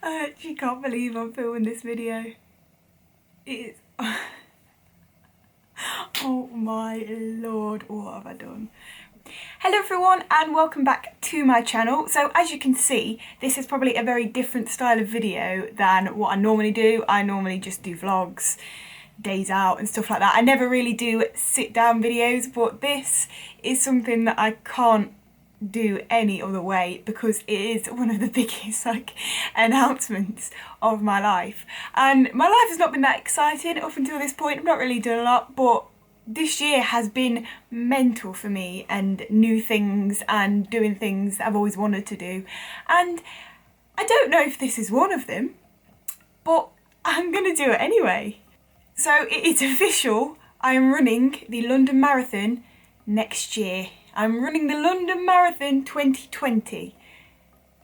I actually can't believe I'm filming this video. It is... Oh my lord, what have I done? Hello everyone and welcome back to my channel. So as you can see, this is probably a very different style of video than what I normally do. I normally just do vlogs, days out and stuff like that. I never really do sit down videos, but this is something that I can't do any other way because it is one of the biggest announcements of my life, and my life has not been that exciting up until this point. I've not really done a lot, but this year has been mental for me, and new things and doing things that I've always wanted to do, and I don't know if this is one of them, but I'm gonna do it anyway. So it's official, I am running the London Marathon next year. I'm running the London Marathon 2020.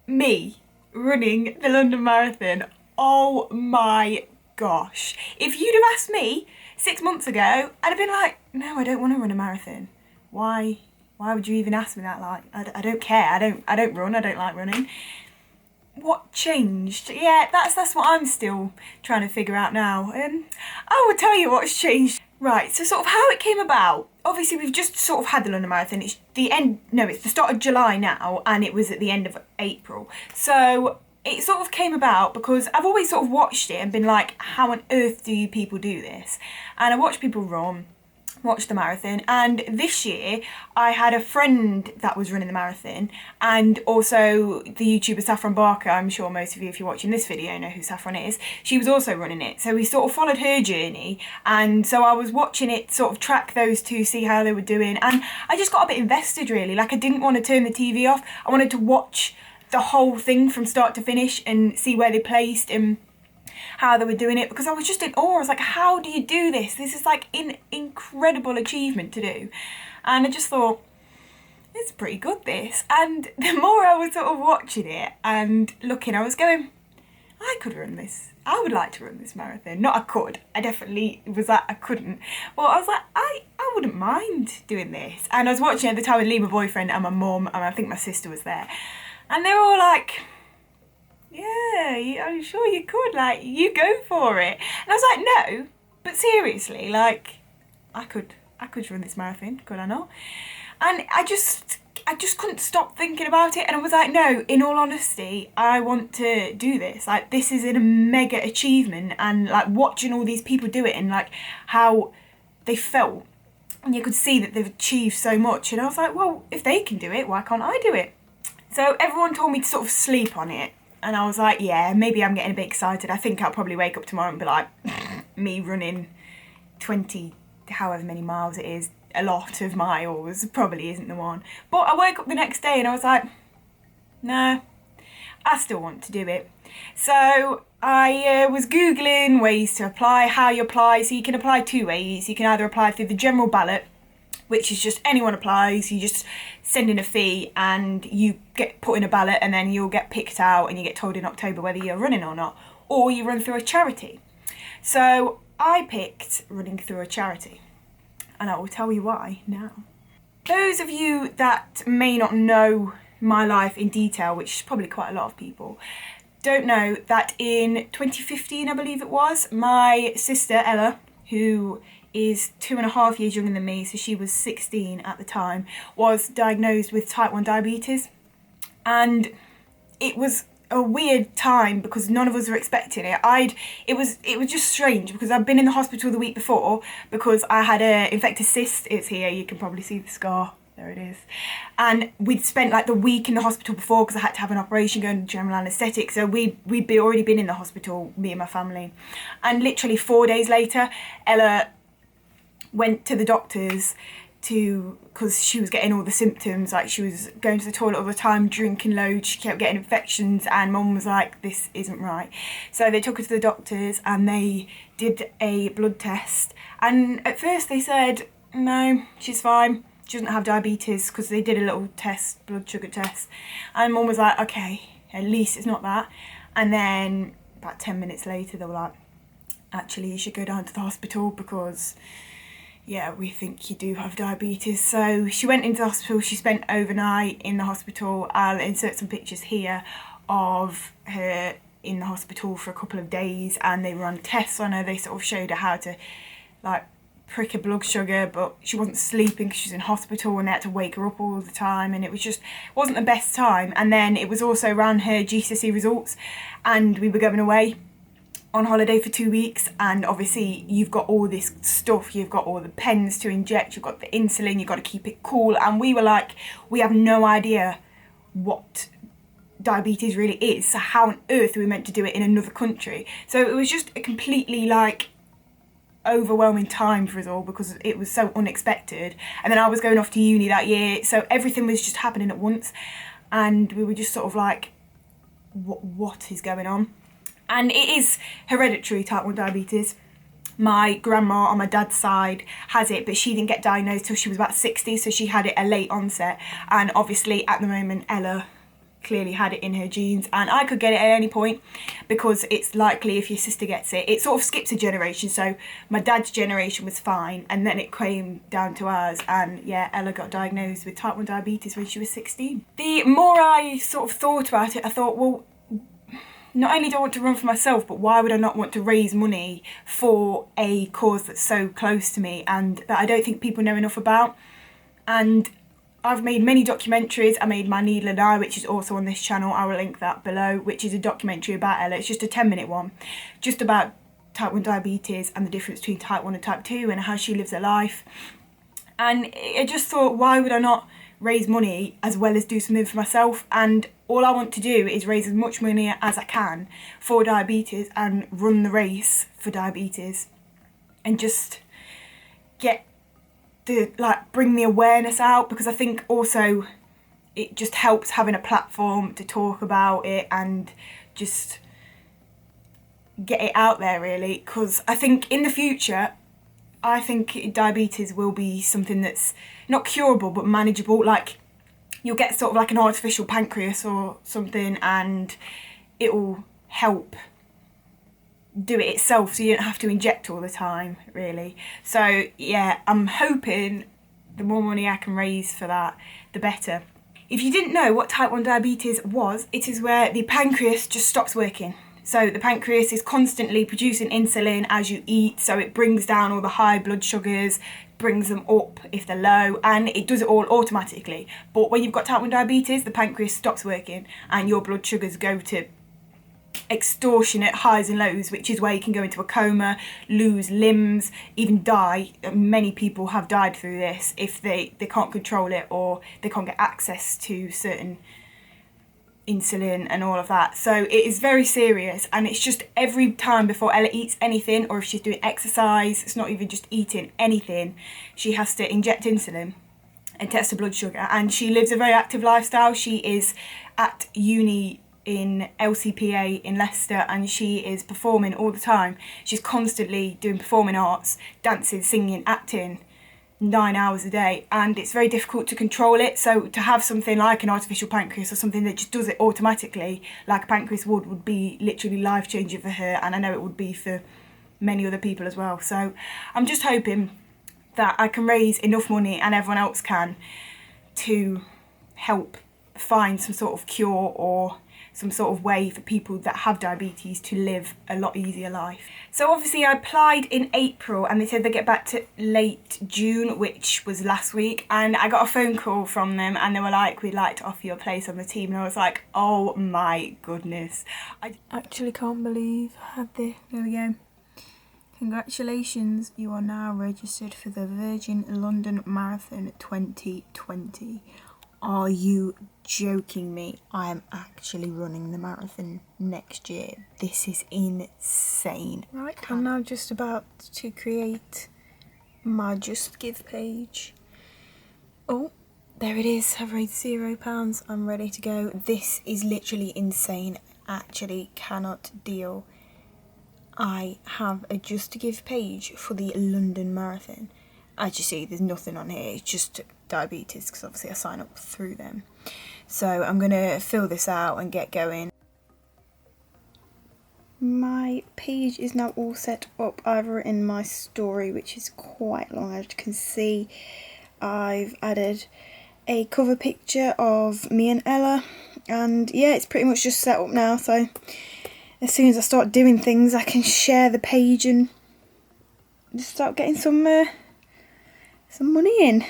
Me running the London Marathon. Oh my gosh. If you'd have asked me 6 months ago, I'd have been like, no, I don't want to run a marathon. Why would you even ask me that? Like, I don't care. I don't run. I don't like running. What changed? Yeah, that's what I'm still trying to figure out now. I will tell you what's changed. Right, so sort of how it came about. Obviously, we've just sort of had the London Marathon. It's the start of July now, and it was at the end of April. So it sort of came about because I've always sort of watched it and been like, how on earth do you people do this? And I watch people run, watch the marathon, and this year I had a friend that was running the marathon, and also the YouTuber Saffron Barker. I'm sure most of you, if you're watching this video, know who Saffron is. She was also running it, so we sort of followed her journey, and so I was watching it sort of track those two, see how they were doing, and I just got a bit invested really. Like, I didn't want to turn the TV off. I wanted to watch the whole thing from start to finish and see where they placed and how they were doing it, because I was just in awe. I was like, how do you do this? This is like an incredible achievement to do. And I just thought, it's pretty good, this. And the more I was sort of watching it and looking, I was going, I could run this. I would like to run this marathon. Not I could. I definitely was like, I couldn't. Well, I was like, I wouldn't mind doing this. And I was watching at the time with Lee, my boyfriend, and my mum, and I think my sister was there. And they were all like, yeah, I'm sure you could, like, you go for it. And I was like, no, but seriously, like, I could run this marathon, could I not? And I just couldn't stop thinking about it, and I was like, no, in all honesty, I want to do this. Like, this is a mega achievement, and like watching all these people do it and like how they felt, and you could see that they've achieved so much, and I was like, well, if they can do it, why can't I do it? So everyone told me to sort of sleep on it. And I was like, yeah, maybe I'm getting a bit excited. I think I'll probably wake up tomorrow and be like, me running 20, however many miles it is, a lot of miles, probably isn't the one. But I woke up the next day and I was like, nah, I still want to do it. So I was Googling ways to apply, how you apply. So you can apply two ways. You can either apply through the general ballot, which is just anyone applies, you just send in a fee and you get put in a ballot, and then you'll get picked out and you get told in October whether you're running or not, or you run through a charity. So I picked running through a charity, and I will tell you why now. Those of you that may not know my life in detail, which is probably quite a lot of people, don't know that in 2015, I believe it was, my sister Ella, who is 2.5 years younger than me, so she was 16 at the time, was diagnosed with type 1 diabetes. And it was a weird time because none of us were expecting it. It was just strange because I'd been in the hospital the week before because I had a infected cyst. It's here, you can probably see the scar. There it is. And we'd spent like the week in the hospital before because I had to have an operation, going to general anaesthetic. So we'd already been in the hospital, me and my family. And literally 4 days later, Ella went to the doctors because she was getting all the symptoms, like she was going to the toilet all the time, drinking loads, she kept getting infections, and Mum was like, this isn't right. So they took her to the doctors and they did a blood test, and at first they said, no, she's fine, she doesn't have diabetes, because they did a little test, blood sugar test, and Mum was like, okay, at least it's not that. And then about 10 minutes later they were like, actually you should go down to the hospital because yeah, we think you do have diabetes. So she went into the hospital, she spent overnight in the hospital. I'll insert some pictures here of her in the hospital for a couple of days, and they run tests on her. They sort of showed her how to like prick her blood sugar, but she wasn't sleeping because she was in hospital, and they had to wake her up all the time, and it was just wasn't the best time. And then it was also around her GCSE results, and we were going away on holiday for 2 weeks, and obviously you've got all this stuff, you've got all the pens to inject, you've got the insulin, you've got to keep it cool, and we were like, we have no idea what diabetes really is, so how on earth are we meant to do it in another country? So it was just a completely like overwhelming time for us all because it was so unexpected. And then I was going off to uni that year, so everything was just happening at once, and we were just sort of like, what is going on? And it is hereditary, type 1 diabetes. My grandma on my dad's side has it, but she didn't get diagnosed till she was about 60, so she had it a late onset. And obviously at the moment Ella clearly had it in her genes, and I could get it at any point because it's likely if your sister gets it, it sort of skips a generation. So my dad's generation was fine, and then it came down to ours, and yeah, Ella got diagnosed with type 1 diabetes when she was 16. The more I sort of thought about it, I thought, well, not only do I want to run for myself, but why would I not want to raise money for a cause that's so close to me and that I don't think people know enough about? And I've made many documentaries. I made My Needle and I, which is also on this channel. I will link that below, which is a documentary about Ella. It's just a 10-minute one, just about type 1 diabetes and the difference between type 1 and type 2 and how she lives her life. And I just thought, why would I not raise money as well as do something for myself? And all I want to do is raise as much money as I can for diabetes and run the race for diabetes and just get the, like, bring the awareness out, because I think also it just helps having a platform to talk about it and just get it out there, really. Because I think in the future, I think diabetes will be something that's not curable but manageable. Like, you'll get sort of like an artificial pancreas or something, and it will help do it itself, so you don't have to inject all the time, really. So yeah, I'm hoping the more money I can raise for that, the better. If you didn't know what type 1 diabetes was, it is where the pancreas just stops working. So the pancreas is constantly producing insulin as you eat, so it brings down all the high blood sugars, brings them up if they're low, and it does it all automatically. But when you've got type 1 diabetes, the pancreas stops working and your blood sugars go to extortionate highs and lows, which is where you can go into a coma, lose limbs, even die. Many people have died through this if they can't control it or they can't get access to certain insulin and all of that. So it is very serious, and it's just every time before Ella eats anything, or if she's doing exercise, it's not even just eating anything, she has to inject insulin and test her blood sugar. And she lives a very active lifestyle. She is at uni in LCPA in Leicester, and she is performing all the time. She's constantly doing performing arts, dancing, singing, acting, 9 hours a day, and it's very difficult to control it. So to have something like an artificial pancreas or something that just does it automatically like a pancreas would be literally life-changing for her, and I know it would be for many other people as well. So I'm just hoping that I can raise enough money, and everyone else can, to help find some sort of cure or some sort of way for people that have diabetes to live a lot easier life. So obviously I applied in April, and they said they get back to late June, which was last week, and I got a phone call from them, and they were like, we'd like to offer you a place on the team. And I was like, oh my goodness, I actually can't believe I had this. There we go. Congratulations, you are now registered for the Virgin London Marathon 2020. Are you joking me? I am actually running the marathon next year. This is insane. Right, I'm now just about to create my Just Give page. Oh, there it is. I've raised £0. I'm ready to go. This is literally insane. Actually cannot deal. I have a Just to Give page for the London Marathon. As you see, there's nothing on here. It's just diabetes, because obviously I sign up through them. So I'm going to fill this out and get going. My page is now all set up. I've written my story, which is quite long, as you can see. I've added a cover picture of me and Ella, and yeah, it's pretty much just set up now. So as soon as I start doing things, I can share the page and just start getting some money in.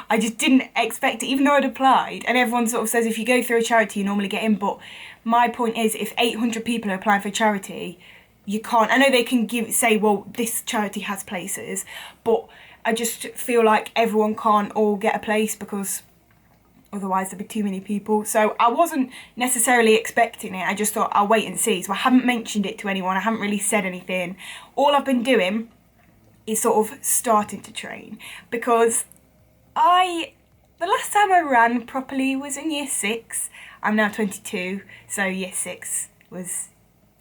I just didn't expect it, even though I'd applied, and everyone sort of says if you go through a charity you normally get in, but my point is if 800 people are applying for a charity, you can't. I know they can say, well, this charity has places, but I just feel like everyone can't all get a place because otherwise there'd be too many people. So I wasn't necessarily expecting it. I just thought I'll wait and see. So I haven't mentioned it to anyone. I haven't really said anything. All I've been doing is sort of starting to train, because the last time I ran properly was in year 6. I'm now 22, so year 6 was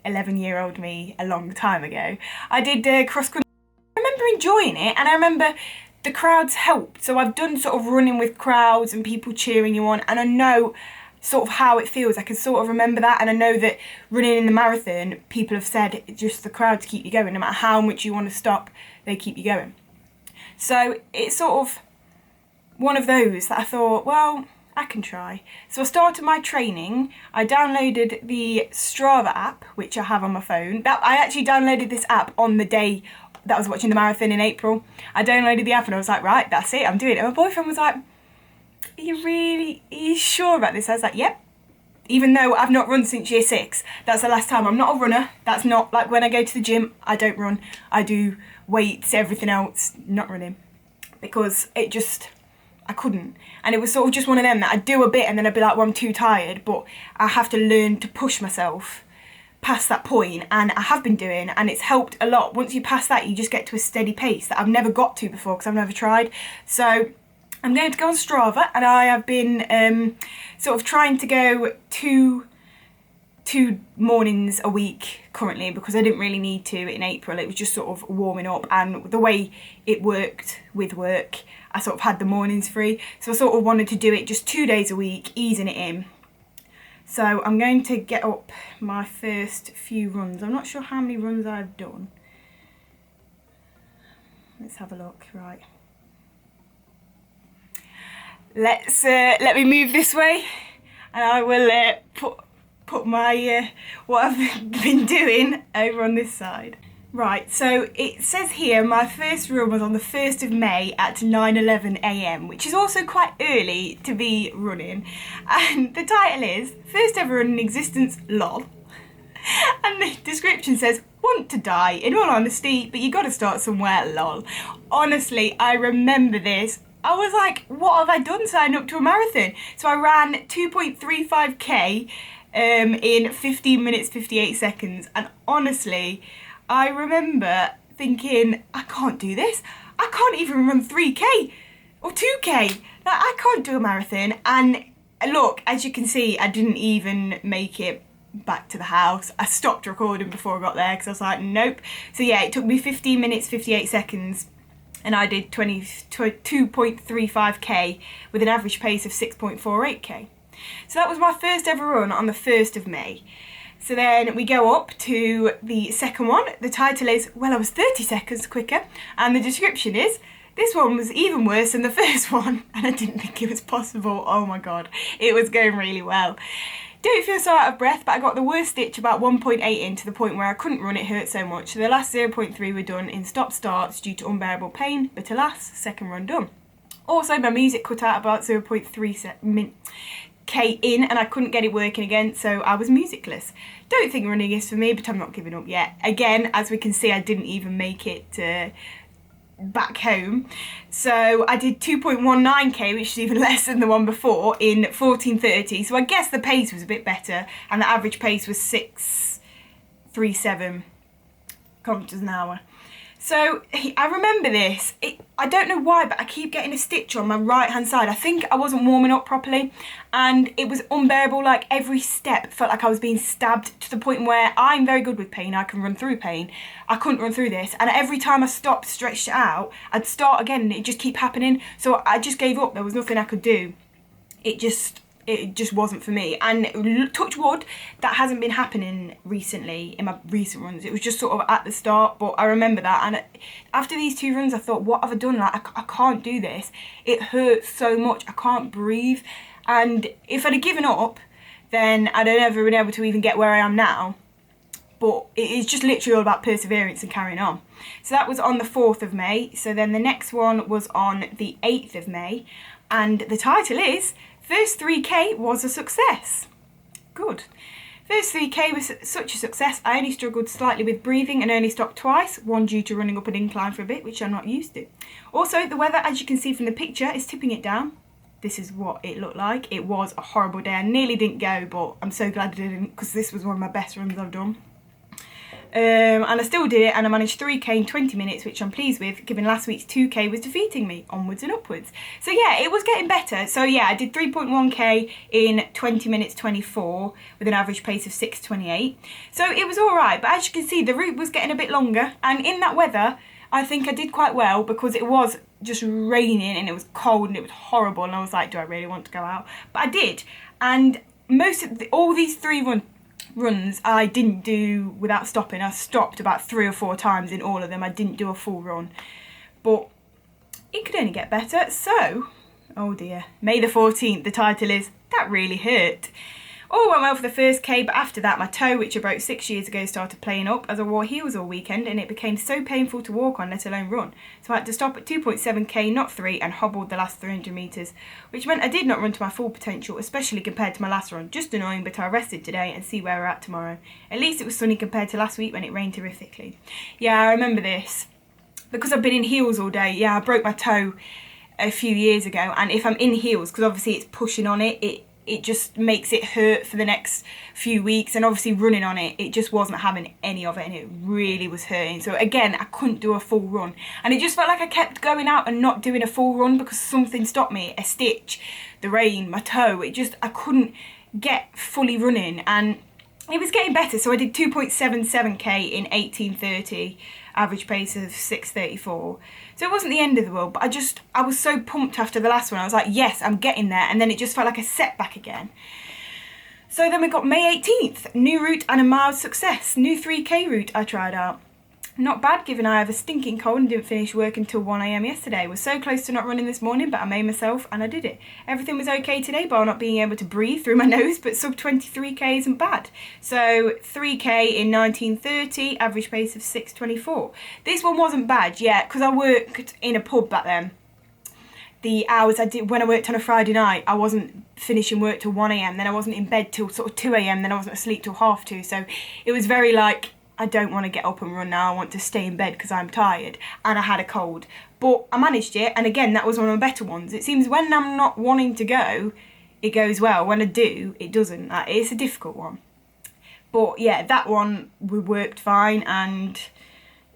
11-year-old me a long time ago. I did cross country. I remember enjoying it, and I remember the crowds helped. So I've done sort of running with crowds and people cheering you on, and I know sort of how it feels. I can sort of remember that, and I know that running in the marathon, people have said just the crowds keep you going. No matter how much you want to stop, they keep you going. So it's sort of one of those that I thought, well, I can try. So I started my training. I downloaded the Strava app, which I have on my phone. I actually downloaded this app on the day that I was watching the marathon in April. I downloaded the app and I was like, right, that's it, I'm doing it. And my boyfriend was like, are you sure about this? I was like, yep. Even though I've not run since year 6, that's the last time. I'm not a runner. That's not like when I go to the gym, I don't run. I do weights, everything else, not running. Because I couldn't. And it was sort of just one of them that I'd do a bit and then I'd be like, well, I'm too tired, but I have to learn to push myself past that point, and I have been doing, and it's helped a lot. Once you pass that, you just get to a steady pace that I've never got to before because I've never tried. So I'm going to go on Strava, and I have been sort of trying to go two mornings a week currently, because I didn't really need to in April. It was just sort of warming up, and the way it worked with work, I sort of had the mornings free, so I sort of wanted to do it just 2 days a week, easing it in. So I'm going to get up my first few runs. I'm not sure how many runs I've done. Let's have a look. Right, let me move this way, and I will put my what I've been doing over on this side. Right, so it says here my first run was on the 1st of May at 9:11 a.m, which is also quite early to be running, and the title is First Ever Run in Existence, lol. And the description says, want to die, in all honesty, but you got to start somewhere, lol. Honestly, I remember this. I was like, what have I done signing up to a marathon? So I ran 2.35k in 15 minutes 58 seconds, and honestly, I remember thinking, I can't do this. I can't even run 3k or 2k. Like, I can't do a marathon. And look, as you can see, I didn't even make it back to the house. I stopped recording before I got there because I was like, nope. So yeah, it took me 15 minutes 58 seconds, and I did 2.35k with an average pace of 6.48k. So that was my first ever run on the 1st of May. So then we go up to the second one. The title is, well, I was 30 seconds quicker. And the description is, this one was even worse than the first one, and I didn't think it was possible. Oh my God, it was going really well. Don't feel so out of breath, but I got the worst stitch about 1.8 in, to the point where I couldn't run, it hurt so much. So the last 0.3 were done in stop-starts due to unbearable pain, but alas, second run done. Also, my music cut out about 0.3 k in, and I couldn't get it working again, so I was musicless. Don't think running is for me, but I'm not giving up yet. Again, as we can see, I didn't even make it back home. So I did 2.19k, which is even less than the one before, in 14:30. So I guess the pace was a bit better, and the average pace was 6.37 kilometers an hour. So I remember this. I don't know why, but I keep getting a stitch on my right hand side. I think I wasn't warming up properly, and it was unbearable. Like, every step felt like I was being stabbed, to the point where I'm very good with pain. I can run through pain. I couldn't run through this, and every time I stopped, stretched it out, I'd start again, and it just keep happening. So I just gave up. There was nothing I could do. It just wasn't for me, and touch wood, that hasn't been happening recently in my recent runs. It was just sort of at the start, but I remember that, and after these 2 runs I thought, what have I done? Like, I can't do this. It hurts so much. I can't breathe, and if I'd have given up, then I'd have never been able to even get where I am now. but it is just literally all about perseverance and carrying on. So that was on the 4th of May. So then the next one was on the 8th of May, and the title is First 3K Was a Success. Good. First 3K was such a success, I only struggled slightly with breathing and only stopped twice, one due to running up an incline for a bit, which I'm not used to. Also, the weather, as you can see from the picture, is tipping it down. This is what it looked like. It was a horrible day. I nearly didn't go, but I'm so glad I didn't, because this was one of my best runs I've done. And I still did it, and I managed 3K in 20 minutes, which I'm pleased with, given last week's 2K was defeating me, onwards and upwards. So yeah, it was getting better. So yeah, I did 3.1K in 20 minutes 24, with an average pace of 6:28. So it was all right, but as you can see, the route was getting a bit longer, and in that weather, I think I did quite well, because it was just raining, and it was cold, and it was horrible, and I was like, do I really want to go out? But I did, and all these 3 runs I didn't do without stopping. I stopped about 3 or 4 times in all of them. I didn't do a full run, but it could only get better. So, oh dear, May the 14th, the title is That Really Hurt. All went well for the first K, but after that my toe, which I broke 6 years ago, started playing up as I wore heels all weekend, and it became so painful to walk on, let alone run. So I had to stop at 2.7K, not 3, and hobbled the last 300 metres, which meant I did not run to my full potential, especially compared to my last run. Just annoying, but I rested today and see where we're at tomorrow. At least it was sunny compared to last week when it rained terrifically. Yeah, I remember this. Because I've been in heels all day, yeah, I broke my toe a few years ago, and if I'm in heels, because obviously it's pushing on it, it just makes it hurt for the next few weeks, and obviously running on it just wasn't having any of it, and it really was hurting. So again, I couldn't do a full run, and it just felt like I kept going out and not doing a full run because something stopped me, a stitch, the rain, my toe. I couldn't get fully running, and it was getting better. So I did 2.77K in 18:30, average pace of 6:34. So it wasn't the end of the world, but I was so pumped after the last one. I was like, yes, I'm getting there. And then it just felt like a setback again. So then we got May 18th, new route and a mild success. New 3K route I tried out. Not bad, given I have a stinking cold and didn't finish work until 1 AM yesterday. Was so close to not running this morning, but I made myself and I did it. Everything was okay today, bar not being able to breathe through my nose, but sub 23K isn't bad. So 3K in 19:30, average pace of 6:24. This one wasn't bad, yeah, because I worked in a pub back then. The hours I did when I worked on a Friday night, I wasn't finishing work till 1 AM, then I wasn't in bed till sort of 2 AM, then I wasn't asleep till 2:30. So it was very like, I don't want to get up and run now, I want to stay in bed because I'm tired, and I had a cold. But I managed it, and again, that was one of the better ones. It seems when I'm not wanting to go, it goes well. When I do, it doesn't. It's a difficult one. But yeah, that one worked fine, and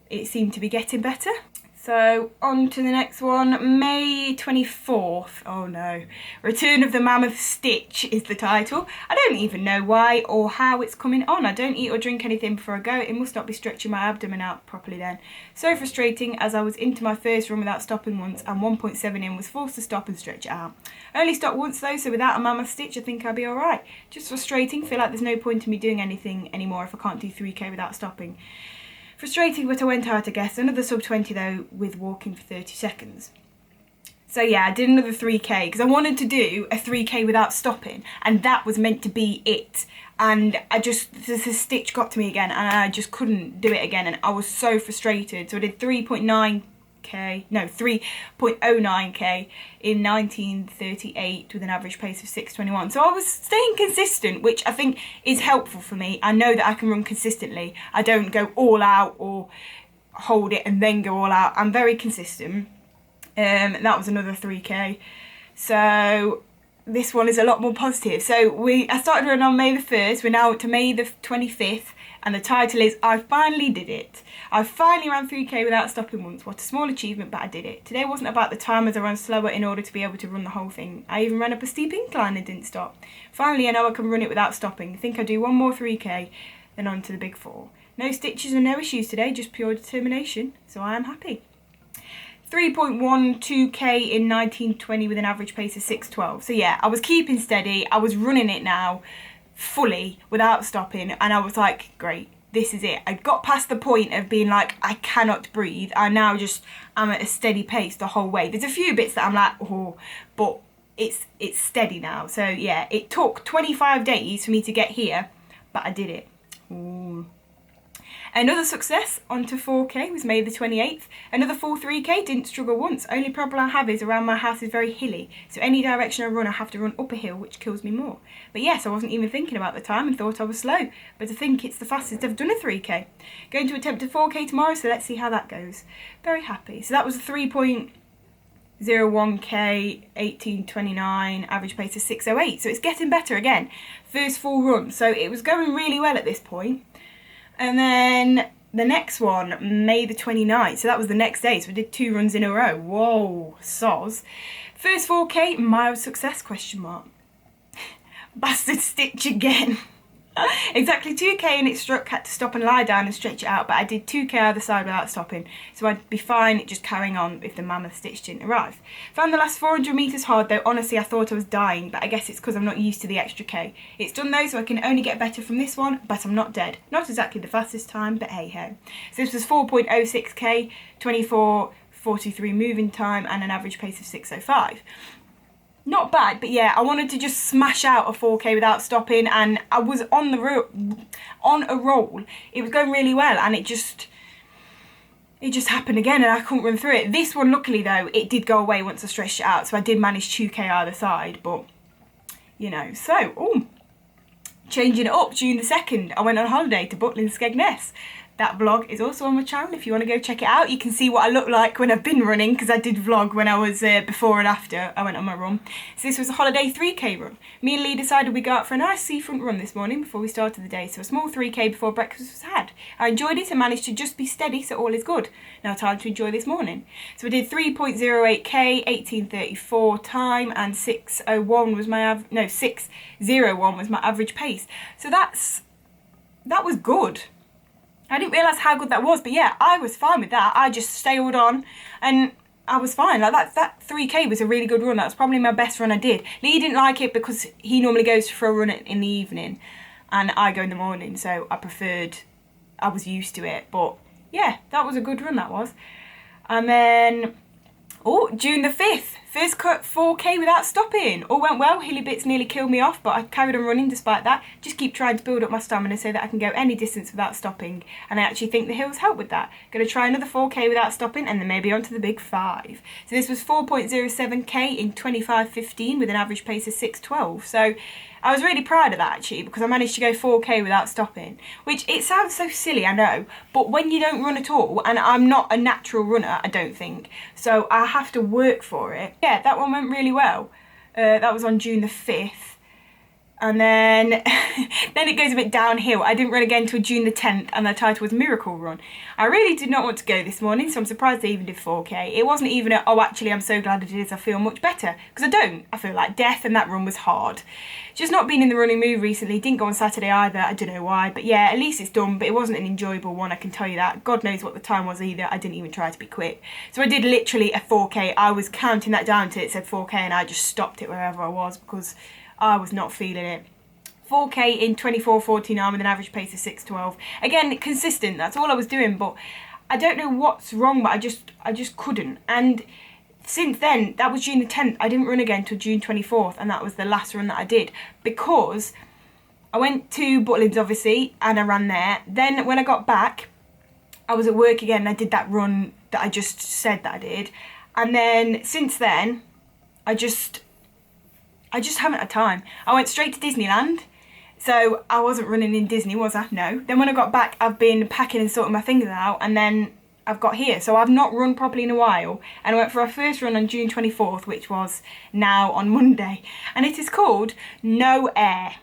it seemed to be getting better. So on to the next one, May 24th. Oh no. Return of the Mammoth Stitch is the title. I don't even know why or how it's coming on. I don't eat or drink anything before I go. It must not be stretching my abdomen out properly then. So frustrating, as I was into my first run without stopping once, and 1.7 in was forced to stop and stretch it out. I only stopped once though, so without a Mammoth Stitch I think I'll be alright. Just frustrating, feel like there's no point in me doing anything anymore if I can't do 3K without stopping. Frustrating, but I went out, I guess. Another sub 20 though, with walking for 30 seconds. So yeah, I did another 3K because I wanted to do a 3K without stopping, and that was meant to be it. And the stitch got to me again, and I just couldn't do it again, and I was so frustrated. So I did 3.09K in 19:38 with an average pace of 6:21. So I was staying consistent, which I think is helpful for me. I know that I can run consistently. I don't go all out or hold it and then go all out. I'm very consistent. That was another 3K. So this one is a lot more positive. So I started running on May the 1st. We're now to May the 25th. And the title is, I finally did it. I finally ran 3K without stopping once. What a small achievement, but I did it. Today wasn't about the time, as I ran slower in order to be able to run the whole thing. I even ran up a steep incline and didn't stop. Finally, I know I can run it without stopping. I think I'll do one more 3K, then on to the big 4. No stitches and no issues today, just pure determination. So I am happy. 3.12K in 19:20 with an average pace of 6:12. So yeah, I was keeping steady. I was running it now fully without stopping, and I was like, great, this is it. I got past the point of being like, I cannot breathe. I now just am at a steady pace the whole way. There's a few bits that I'm like, oh, but it's steady now. So yeah, it took 25 days for me to get here, but I did it. Ooh. Another success onto 4k was May the 28th. Another full 3k, didn't struggle once. Only problem I have is around my house is very hilly, so any direction I run I have to run up a hill, which kills me more. But yes, I wasn't even thinking about the time and thought I was slow, but I think it's the fastest I've done a 3k. Going to attempt a 4k tomorrow, so let's see how that goes. Very happy. So that was a 3.01k, 18:29, average pace of 6:08, so it's getting better again. First full run, so it was going really well at this point. And then the next one, May the 29th, so that was the next day, so we did 2 runs in a row. Whoa, soz. First 4k, mild success, question mark. Bastard stitch again. Exactly 2k and it struck, had to stop and lie down and stretch it out, but I did 2k either side without stopping, so I'd be fine just carrying on if the mammoth stitch didn't arrive. Found the last 400 metres hard though. Honestly I thought I was dying, but I guess it's because I'm not used to the extra k. It's done though, so I can only get better from this one, but I'm not dead. Not exactly the fastest time, but hey ho. So this was 4.06k, 24:43 moving time and an average pace of 6:05. Not bad, but yeah, I wanted to just smash out a 4k without stopping, and I was on a roll. It was going really well, and it just happened again, and I couldn't run through it. This one, luckily though, it did go away once I stretched it out, so I did manage 2k either side, but you know. So, changing it up, June the 2nd, I went on holiday to Butlin, Skegness. That vlog is also on my channel if you want to go check it out. You can see what I look like when I've been running, because I did vlog when I was before and after I went on my run. So this was a holiday 3k run. Me and Lee decided we'd go out for a nice seafront run this morning before we started the day, so a small 3k before breakfast was had. I enjoyed it and managed to just be steady, so all is good. Now time to enjoy this morning. So we did 3.08k, 18:34 time, and 6:01 was my 6:01 was my average pace. So that was good. I didn't realise how good that was, but yeah, I was fine with that. I just sailed on and I was fine. Like that 3k was a really good run. That was probably my best run I did. Lee didn't like it because he normally goes for a run in the evening and I go in the morning, so I was used to it. But yeah, that was a good run, that was. And then, June the 5th, first cut 4k without stopping. All went well, hilly bits nearly killed me off, but I carried on running despite that. Just keep trying to build up my stamina so that I can go any distance without stopping, and I actually think the hills help with that. Going to try another 4k without stopping and then maybe on to the big 5. So this was 4.07k in 25:15 with an average pace of 6:12. So I was really proud of that actually, because I managed to go 4k without stopping, which it sounds so silly, I know, but when you don't run at all, and I'm not a natural runner, I don't think, so I have to work for it. Yeah, that one went really well. That was on June the 5th. And then it goes a bit downhill. I didn't run again until June the 10th, and the title was Miracle Run. I really did not want to go this morning, so I'm surprised I even did 4k. It wasn't even a, oh actually I'm so glad I did this, I feel much better. Because I don't. I feel like death, and that run was hard. Just not been in the running mood recently. Didn't go on Saturday either, I don't know why. But yeah, at least it's done, but it wasn't an enjoyable one, I can tell you that. God knows what the time was either. I didn't even try to be quick. So I did literally a 4k. I was counting that down till it said 4k, and I just stopped it wherever I was because I was not feeling it. 4k in 24:49 with an average pace of 6:12. Again, consistent, that's all I was doing, but I don't know what's wrong, but I just couldn't. And since then, that was June the 10th, I didn't run again till June 24th, and that was the last run that I did, because I went to Butlins obviously, and I ran there. Then when I got back, I was at work again, and I did that run that I just said that I did. And then since then, I just haven't had time. I went straight to Disneyland. So I wasn't running in Disney, was I? No. Then when I got back, I've been packing and sorting my things out, and then I've got here. So I've not run properly in a while, and I went for our first run on June 24th, which was now on Monday, and it is called No Air.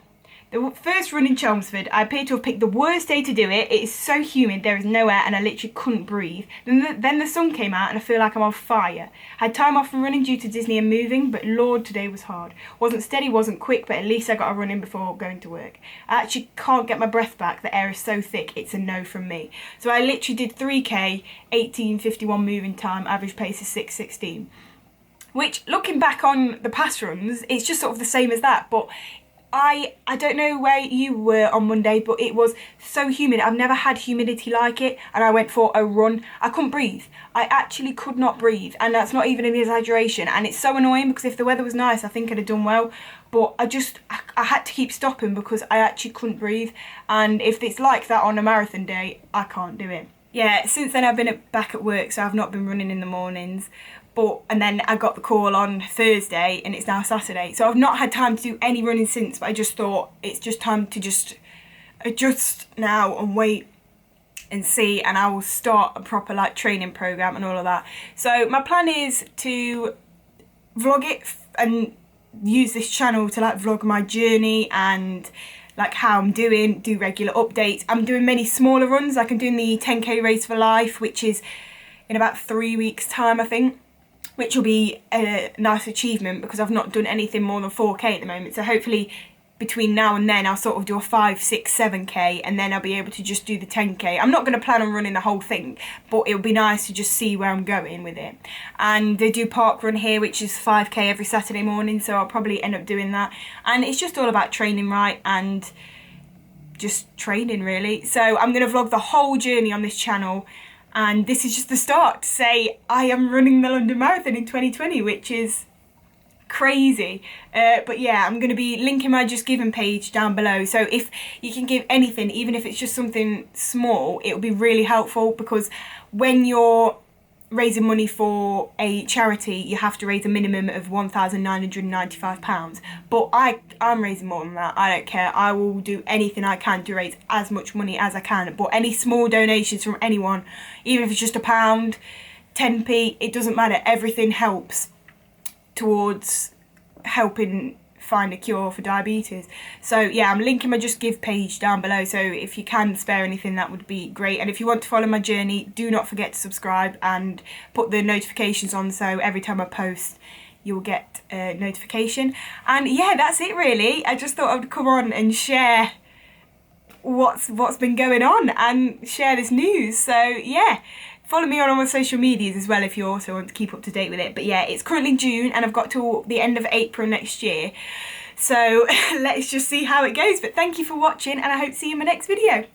The first run in Chelmsford, I appear to have picked the worst day to do it. It is so humid, there is no air, and I literally couldn't breathe. Then the sun came out and I feel like I'm on fire. I had time off from running due to Disney and moving, but Lord, today was hard. Wasn't steady, wasn't quick, but at least I got a run in before going to work. I actually can't get my breath back, the air is so thick, it's a no from me. So I literally did 3k, 18:51 moving time, average pace is 6:16. Which, looking back on the past runs, it's just sort of the same as that, but I don't know where you were on Monday, but it was so humid. I've never had humidity like it, and I went for a run. I couldn't breathe. I actually could not breathe, and that's not even an exaggeration. And it's so annoying because if the weather was nice, I think I'd have done well. But I had to keep stopping because I actually couldn't breathe. And if it's like that on a marathon day, I can't do it. Yeah, since then I've been back at work, so I've not been running in the mornings. And then I got the call on Thursday and it's now Saturday. So I've not had time to do any running since, but I just thought it's just time to just adjust now and wait and see, and I will start a proper like training program and all of that. So my plan is to vlog it and use this channel to like vlog my journey and like how I'm doing, do regular updates. I'm doing many smaller runs, like I'm doing the 10k Race for Life, which is in about 3 weeks time, I think, which will be a nice achievement because I've not done anything more than 4k at the moment. So hopefully between now and then I'll sort of do a 5, 6, 7k, and then I'll be able to just do the 10k. I'm not going to plan on running the whole thing, but it'll be nice to just see where I'm going with it. And they do park run here, which is 5k every Saturday morning, so I'll probably end up doing that. And it's just all about training right and just training really. So I'm going to vlog the whole journey on this channel. And this is just the start to say I am running the London Marathon in 2020, which is crazy. But yeah, I'm going to be linking my Just Giving page down below. So if you can give anything, even if it's just something small, it will be really helpful, because when you're raising money for a charity, you have to raise a minimum of £1,995. But I'm raising more than that. I don't care. I will do anything I can to raise as much money as I can. But any small donations from anyone, even if it's just £1, 10p, it doesn't matter. Everything helps towards helping find a cure for diabetes. So yeah, I'm linking my Just Give page down below, so if you can spare anything, that would be great. And if you want to follow my journey, do not forget to subscribe and put the notifications on, so every time I post you'll get a notification. And yeah, that's it really. I just thought I would come on and share what's been going on and share this news. So yeah, follow me on all my social medias as well if you also want to keep up to date with it. But yeah, it's currently June and I've got till the end of April next year. So let's just see how it goes. But thank you for watching, and I hope to see you in my next video.